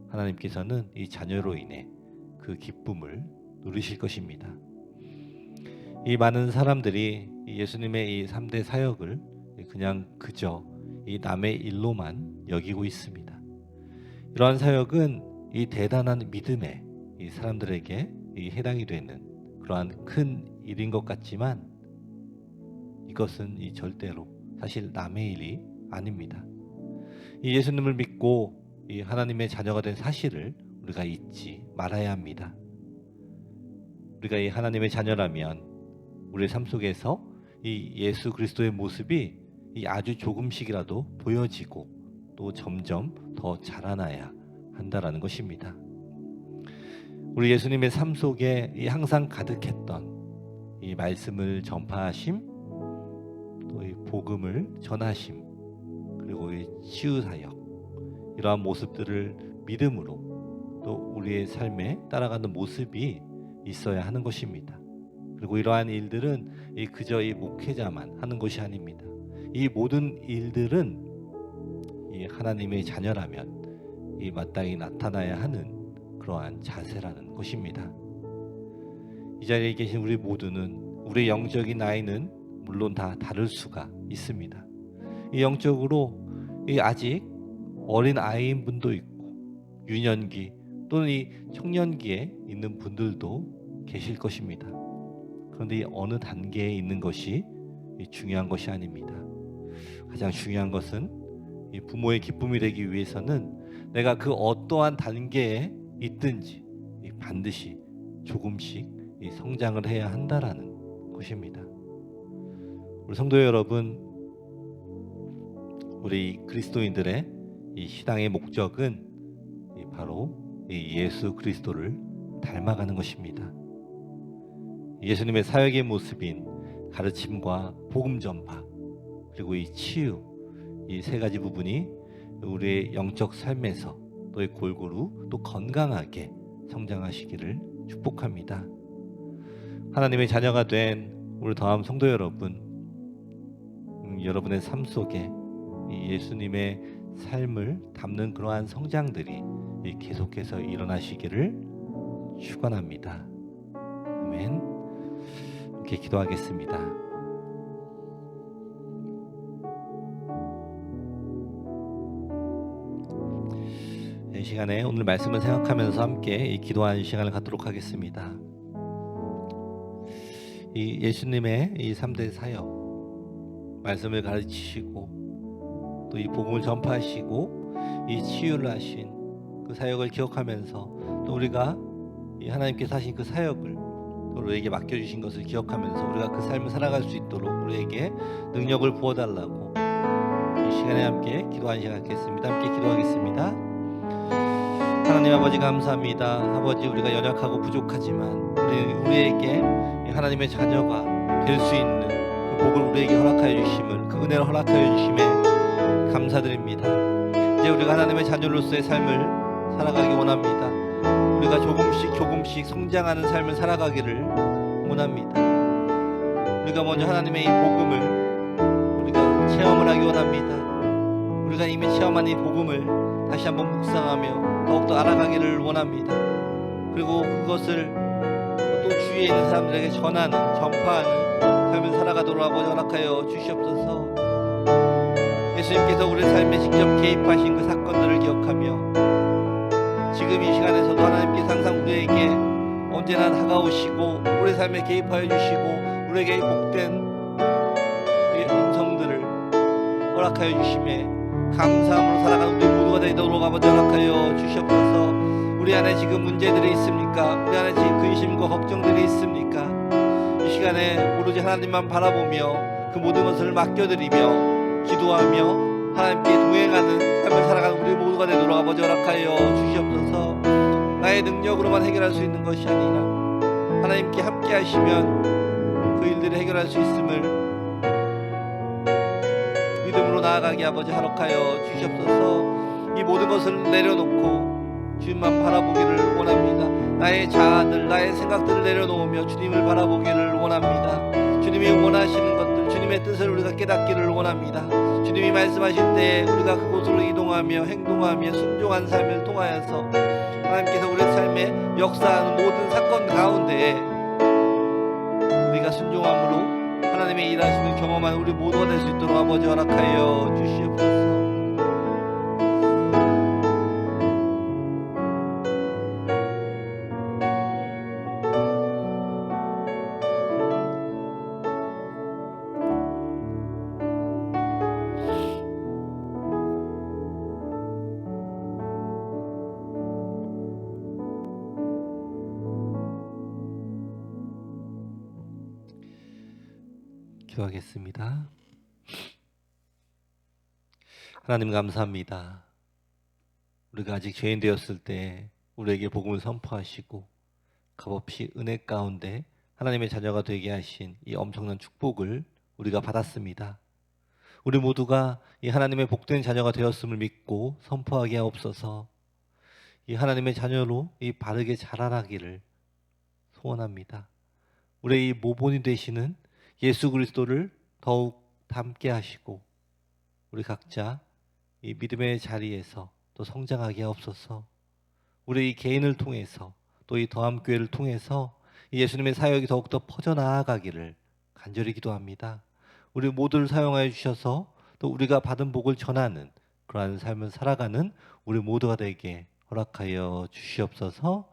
Speaker 3: 하나님께서는 이 자녀로 인해 그 기쁨을 누리실 것입니다. 이 많은 사람들이 예수님의 이 3대 사역을 그냥 그저 이 남의 일로만 여기고 있습니다. 이러한 사역은 이 대단한 믿음의 이 사람들에게 이 해당이 되는 그러한 큰 일인 것 같지만 이것은 이 절대로 사실 남의 일이 아닙니다. 이 예수님을 믿고 이 하나님의 자녀가 된 사실을 우리가 잊지 말아야 합니다. 우리가 이 하나님의 자녀라면 우리의 삶 속에서 이 예수 그리스도의 모습이 이 아주 조금씩이라도 보여지고 또 점점 더 자라나야 한다라는 것입니다. 우리 예수님의 삶 속에 이 항상 가득했던 이 말씀을 전파하심, 또 이 복음을 전하심, 그리고 이 치유 사역, 이러한 모습들을 믿음으로 또 우리의 삶에 따라가는 모습이 있어야 하는 것입니다. 그리고 이러한 일들은 그저 이 목회자만 하는 것이 아닙니다. 이 모든 일들은 이 하나님의 자녀라면 이 마땅히 나타나야 하는 그러한 자세라는 것입니다. 이 자리에 계신 우리 모두는 우리 영적인 나이는 물론 다 다를 수가 있습니다. 이 영적으로 아직 어린 아이인 분도 있고 유년기 또는 이 청년기에 있는 분들도 계실 것입니다. 그런데 이 어느 단계에 있는 것이 중요한 것이 아닙니다. 가장 중요한 것은 이 부모의 기쁨이 되기 위해서는 내가 그 어떠한 단계에 있든지 반드시 조금씩 성장을 해야 한다라는 것입니다. 우리 성도 여러분, 우리 그리스도인들의 이 신앙의 목적은 바로 예수 그리스도를 닮아가는 것입니다. 예수님의 사역의 모습인 가르침과 복음 전파, 그리고 이 치유, 이 세 가지 부분이 우리의 영적 삶에서 또 골고루 또 건강하게 성장하시기를 축복합니다. 하나님의 자녀가 된 우리 더함 성도 여러분, 여러분의 삶 속에 이 예수님의 삶을 담는 그러한 성장들이 계속해서 일어나시기를 축원합니다. 아멘. 이렇게 기도하겠습니다. 이 시간에 오늘 말씀을 생각하면서 함께 이 기도하는 시간을 갖도록 하겠습니다. 이 예수님의 이 3대 사역, 말씀을 가르치시고 또 이 복음을 전파하시고 이 치유를 하신 그 사역을 기억하면서 또 우리가 이 하나님께서 하신 그 사역을 또 우리에게 맡겨주신 것을 기억하면서 우리가 그 삶을 살아갈 수 있도록 우리에게 능력을 부어달라고 이 시간에 함께 기도하는 시간 갖겠습니다. 함께 기도하겠습니다. 하나님 아버지 감사합니다. 아버지, 우리가 연약하고 부족하지만 우리에게 하나님의 자녀가 될 수 있는 그 복을 우리에게 허락하여 주심을, 그 은혜를 허락하여 주심에 감사드립니다. 이제 우리가 하나님의 자녀로서의 삶을 살아가기 원합니다. 우리가 조금씩 성장하는 삶을 살아가기를 원합니다. 우리가 먼저 하나님의 이 복음을 우리가 체험을 하기 원합니다. 우리가 이미 체험한 이 복음을 다시 한번 묵상하며 더욱더 알아가기를 원합니다. 그리고 그것을 또 주위에 있는 사람들에게 전파하는 삶을 살아가도록 아버지 허락하여 주시옵소서. 예수님께서 우리 삶에 직접 개입하신 그 사건들을 기억하며 지금 이 시간에서도 하나님께서 항상 우리에게 언제나 다가오시고 우리 삶에 개입하여 주시고 우리에게 복된 음성들을 허락하여 주심에 감사함으로 살아가는 우리 모두가 되도록 아버지 허락하여 주시옵소서. 우리 안에 지금 문제들이 있습니까? 우리 안에 지금 근심과 걱정들이 있습니까? 이 시간에 오로지 하나님만 바라보며 그 모든 것을 맡겨드리며 기도하며 하나님께 동행하는 삶을 살아가는 우리 모두가 되도록 아버지 허락하여 주시옵소서. 나의 능력으로만 해결할 수 있는 것이 아니라 하나님께 함께 하시면 그 일들을 해결할 수 있음을 믿음으로 나아가게 아버지 허락하여 주시옵소서. 이 모든 것을 내려놓고 주님만 바라보기를 원합니다. 나의 자아들, 나의 생각들을 내려놓으며 주님을 바라보기를 원합니다. 주님이 원하시는 것들, 주님의 뜻을 우리가 깨닫기를 원합니다. 주님이 말씀하실 때 우리가 그곳으로 이동하며 행동하며 순종한 삶을 통하여서 하나님께서 우리 삶에 역사하는 모든 사건 가운데 우리가 순종함으로 하나님의 일하시는 경험한 우리 모두가 될 수 있도록 아버지 허락하여 주시옵소서. 기도하겠습니다. 하나님 감사합니다. 우리가 아직 죄인 되었을 때 우리에게 복음을 선포하시고 값없이 은혜 가운데 하나님의 자녀가 되게 하신 이 엄청난 축복을 우리가 받았습니다. 우리 모두가 이 하나님의 복된 자녀가 되었음을 믿고 선포하게 하옵소서. 이 하나님의 자녀로 이 바르게 자라나기를 소원합니다. 우리의 이 모본이 되시는 예수 그리스도를 더욱 닮게 하시고 우리 각자 이 믿음의 자리에서 또 성장하게 하옵소서. 우리 이 개인을 통해서 또 이 더함교회를 통해서 이 예수님의 사역이 더욱더 퍼져나가기를 간절히 기도합니다. 우리 모두를 사용하여 주셔서 또 우리가 받은 복을 전하는 그러한 삶을 살아가는 우리 모두가 되게 허락하여 주시옵소서.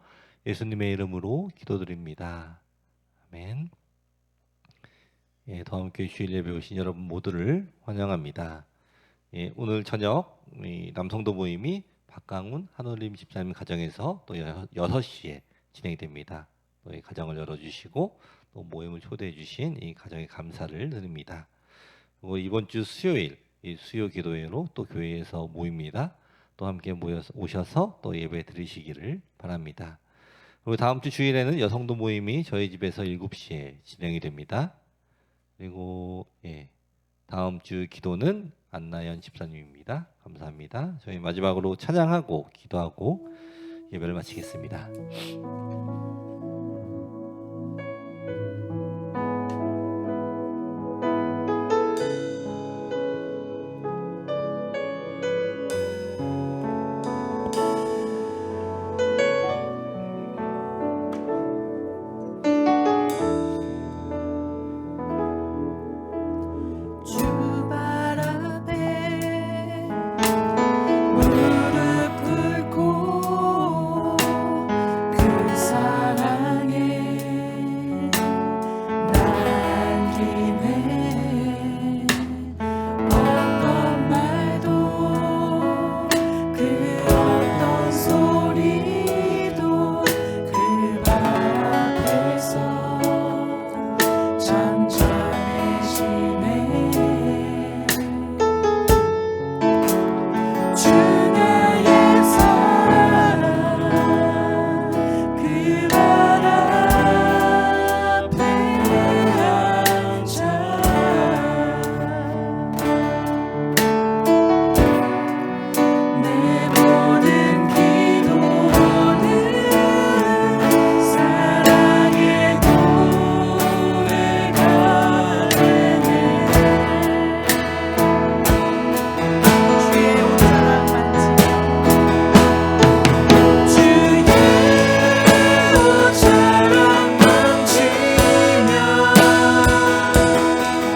Speaker 3: 예수님의 이름으로 기도드립니다. 아멘. 예, 더함교회 주일 예배 오신 여러분 모두를 환영합니다. 예, 오늘 저녁 남성도 모임이 박강훈 한올림 집사님 가정에서 또 6시에 진행이 됩니다. 또 이 가정을 열어주시고 또 모임을 초대해 주신 이 가정에 감사를 드립니다. 그리고 이번 주 수요일 이 수요 기도회로 또 교회에서 모입니다. 또 함께 오셔서 또 예배 드리시기를 바랍니다. 그리고 다음 주 주일에는 여성도 모임이 저희 집에서 7시에 진행이 됩니다. 그리고 다음 주 기도는 안나연 집사님입니다. 감사합니다. 저희 마지막으로 찬양하고 기도하고 예배를 마치겠습니다.
Speaker 1: 주발 앞에 무릎 꿇고 그 사랑에 남기네. 어떤 말도 그 어떤 소리도 그 발 앞에서 잠잠해지네. 주 나의 사랑 그 발 앞에 앉아 내 모든 기도는 사랑의 노래가 되네. 주의 옷자락 만지며 주의 옷자락 만지며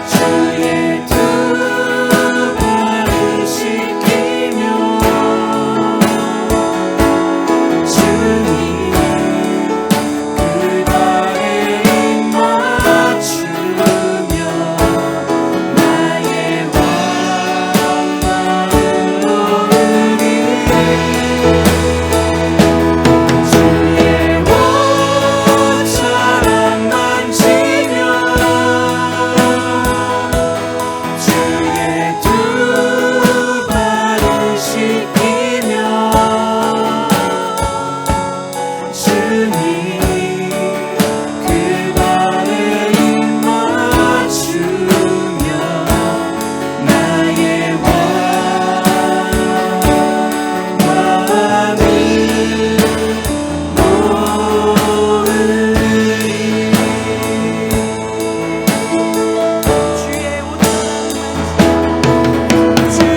Speaker 1: 주의 두 발을 씻기며 주님 그 발에 입 맞추며 나의 왕으로 오르리.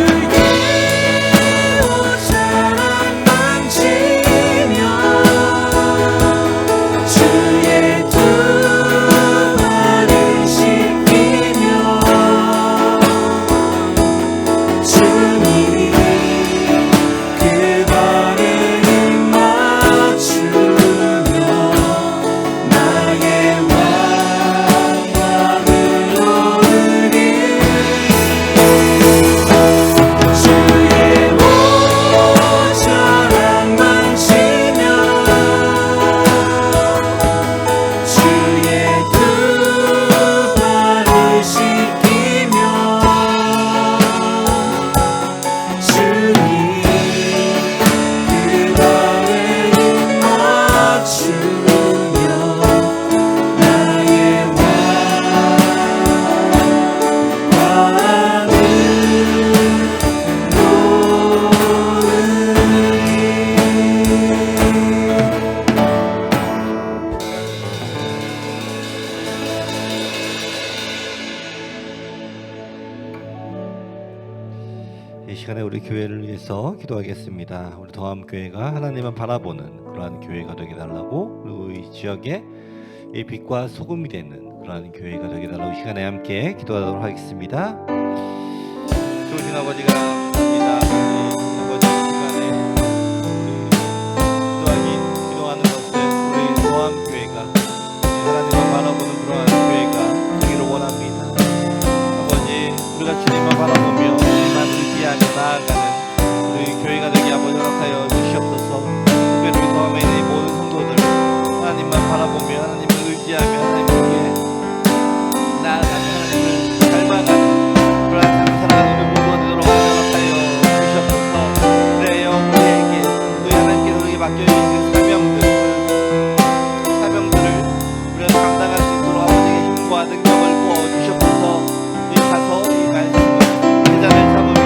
Speaker 1: 주의 옷자락 만지며 주의 두 발을 씻기며 주님 그 발에 입 맞추며 나의
Speaker 3: 이 시간에 우리 교회를 위해서 기도하겠습니다. 우리 더함교회가 하나님을 바라보는 그러한 교회가 되게 달라고, 그리고 이 지역에 이 빛과 소금이 되는 그러한 교회가 되게 달라고 이 시간에 함께 기도하도록 하겠습니다. 좋으신 아버지가 감사합니다. 아버지, 이 시간에 우리 기도하는 것은 우리 더함교회가 하나님을 바라보는 그러한 교회가 되기를 원합니다. 아버지, 우리가 주님만 바라보며 의지하며 나아가는 우리 교회가 되게 아버지 허락하여 주시옵소서. 특별히 우리 더함에 있는 모든 성도들 하나님만 바라보며 하나님을 의지하며 하나님께 나아가며 하나님을 닮아가는 그러한 삶을 살아가는 우리 모두가 되도록 허락하여 주시옵소서. 그래요, 우리에게 또 하나님께서 우리에게 맡겨주신 사명들을 우리가 감당할 수 있도록 아버지의 힘과 능력을 부어 주시옵소서. 이 가서 이 말씀을 제자를 삼으며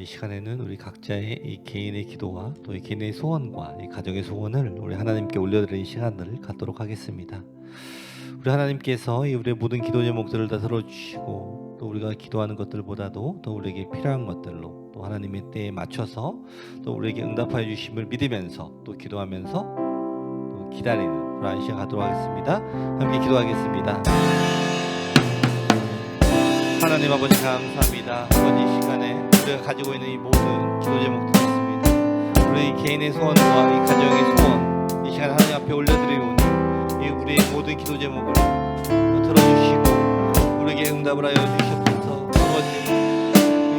Speaker 3: 이 시간에는 우리 각자의 이 개인의 기도와 또 이 개인의 소원과 이 가정의 소원을 우리 하나님께 올려드리는 시간을 갖도록 하겠습니다. 우리 하나님께서 이 우리의 모든 기도 제목들을 다 들어주시고 또 우리가 기도하는 것들보다도 더 우리에게 필요한 것들로 또 하나님의 때에 맞춰서 또 우리에게 응답하여 주심을 믿으면서 또 기도하면서 또 기다리는 그러한 시간 갖도록 하겠습니다. 함께 기도하겠습니다. 하나님 아버지 감사합니다. 아버지 이 시간에 우리가 가지고 있는 이 모든 기도 제목들이 있습니다. 우리 개인의 소원과 이 가정의 소원 이 시간 하나님 앞에 올려드리오니 이 우리의 모든 기도 제목을 들어주시고 우리에게 응답을 하여 주시옵소서. 아버지 이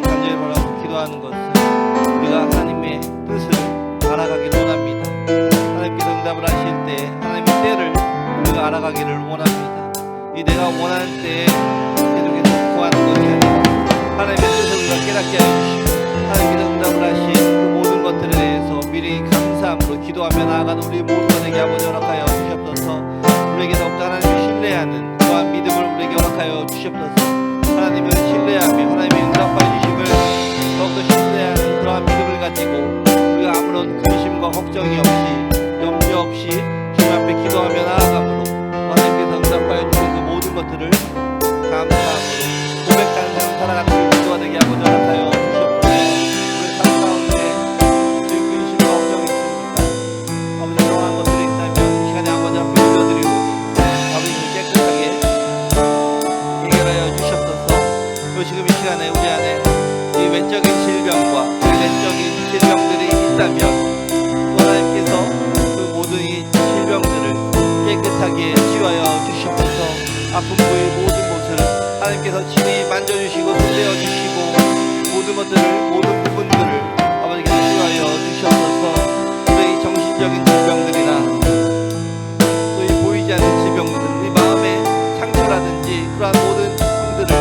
Speaker 3: 간절히 바라고 기도하는 것은 우리가 하나님의 뜻을 알아가기를 원합니다. 하나님께서 응답을 하실 때 하나님의 때를 우리가 알아가기를 원합니다. 이 내가 원하는 때에 계속해서 구하는 것이 아니라 하나님의 뜻을 우리가 깨닫게 하여 주시고 하나님께서 응답을 하신 그 모든 것들에 대해서 미리 감사함으로 기도하며 나아가는 우리 모두가 되게 아버지 허락하여 주시옵소서. 우리에게 더욱더 하나님을 신뢰하는 그러한 믿음을 우리에게 허락하여 주시옵소서. 하나님을 신뢰하며 하나님의 응답하여 주심을 더욱더 신뢰하는 그러한 믿음을 가지고 우리가 아무런 근심과 걱정이 없이 염려 없이 주님 앞에 기도하며 나아가므로 하나님께서 응답하여 주신 그 모든 것들을 감사함으로 고백하는 삶을 살아가는 우리 모두가 되게 아버지 허락하여 주시옵소서. 우리 삶 가운데 늘 근심과 걱정이 있습니까? 아버지 그러한 것들이 있다면 이 시간에 아버지 앞에 올려드리고 아버지를 깨끗하게 해결하여 주시옵소서. 그리고 지금 이 시간에 우리 안에 이 외적인 질병과 내적인 질병들이 있다면 또 하나님께서 그 모든 이 질병들을 깨끗하게 치유하여 주시옵소서. 아픈 부위 모든 곳을 하나님께서 친히 만져주시고 손대어 주시고 모든 것들을 모든 부분들을 아버지께서 치유하여 주시옵소서. 우리의 이 정신적인 질병들이나 또 이 보이지 않는 질병들, 이 마음의 상처라든지 그러한 모든 부분들을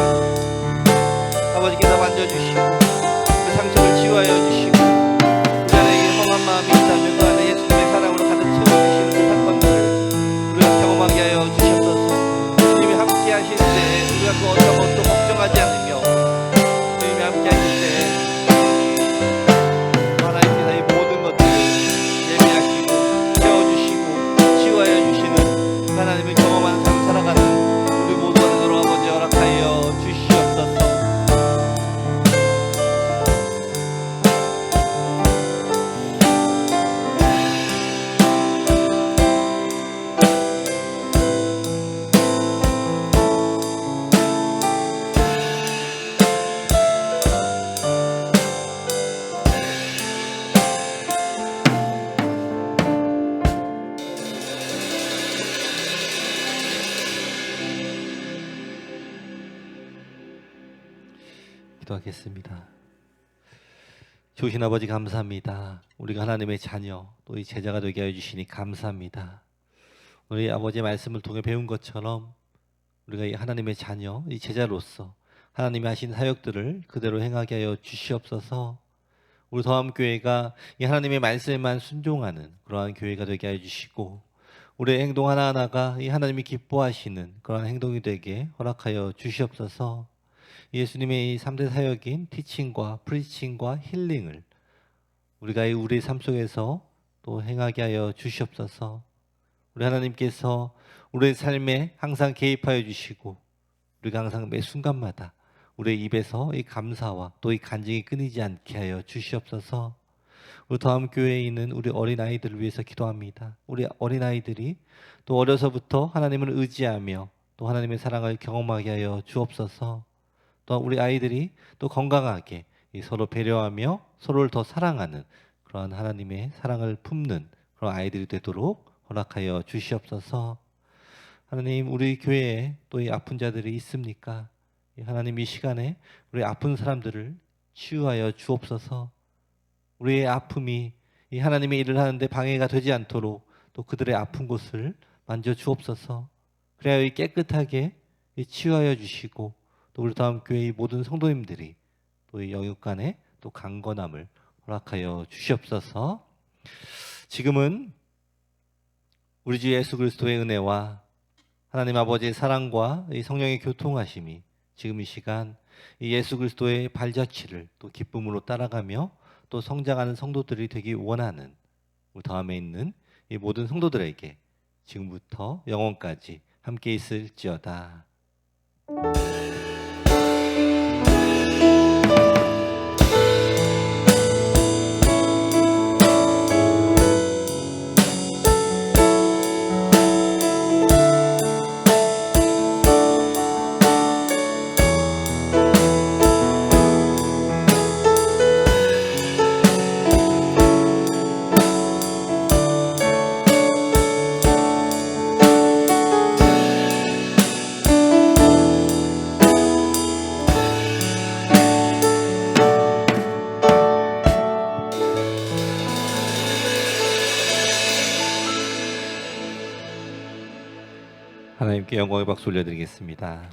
Speaker 3: 아버지께서 만져주시고 그 상처를 치유하여 주시고 우리 안에 이 험한 마음이 있다면 그 안에 예수님의 사랑으로 가득 채워주시는 그 사건들을 우리가 경험하게 하여 주시옵소서. 주님이 함께 하실 때 우리가 그 어떤 것도 걱정하지 않으며 주님이 함께 하실 때 하나님께서 이 모든 것들을 예배하시고 채워주시고 치유하여 주시는 하나님을 경험하는 삶을 살아가는 우리 모두가 되도록 아버지 허락하여 주시옵소서. 기도하겠습니다. 좋으신 아버지 감사합니다. 우리가 하나님의 자녀 또 이 제자가 되게 하여 주시니 감사합니다. 우리 아버지의 말씀을 통해 배운 것처럼 우리가 이 하나님의 자녀 이 제자로서 하나님이 하신 사역들을 그대로 행하게 하여 주시옵소서. 우리 더함교회가 이 하나님의 말씀에만 순종하는 그러한 교회가 되게 하여 주시고 우리의 행동 하나하나가 이 하나님이 기뻐하시는 그러한 행동이 되게 허락하여 주시옵소서. 예수님의 이 3대 사역인 티칭과 프리칭과 힐링을 우리가 우리의 삶 속에서 또 행하게 하여 주시옵소서. 우리 하나님께서 우리의 삶에 항상 개입하여 주시고 우리가 항상 매 순간마다 우리의 입에서 이 감사와 또 이 간증이 끊이지 않게 하여 주시옵소서. 우리 더함교회에 있는 우리 어린아이들을 위해서 기도합니다. 우리 어린아이들이 또 어려서부터 하나님을 의지하며 또 하나님의 사랑을 경험하게 하여 주옵소서. 또 우리 아이들이 또 건강하게 서로 배려하며 서로를 더 사랑하는 그러한 하나님의 사랑을 품는 그런 아이들이 되도록 허락하여 주시옵소서. 하나님 우리 교회에 또 이 아픈 자들이 있습니까? 하나님 이 시간에 우리 아픈 사람들을 치유하여 주옵소서. 우리의 아픔이 이 하나님의 일을 하는데 방해가 되지 않도록 또 그들의 아픈 곳을 만져 주옵소서. 그래야 깨끗하게 치유하여 주시고 또 우리 다음 교회의 모든 성도님들이 또 이 영육간에 또 강건함을 허락하여 주시옵소서. 지금은 우리 주 예수 그리스도의 은혜와 하나님 아버지의 사랑과 이 성령의 교통하심이 지금 이 시간 이 예수 그리스도의 발자취를 또 기쁨으로 따라가며 또 성장하는 성도들이 되기 원하는 우리 다음에 있는 이 모든 성도들에게 지금부터 영원까지 함께 있을지어다. 하나님께 영광의 박수 올려드리겠습니다.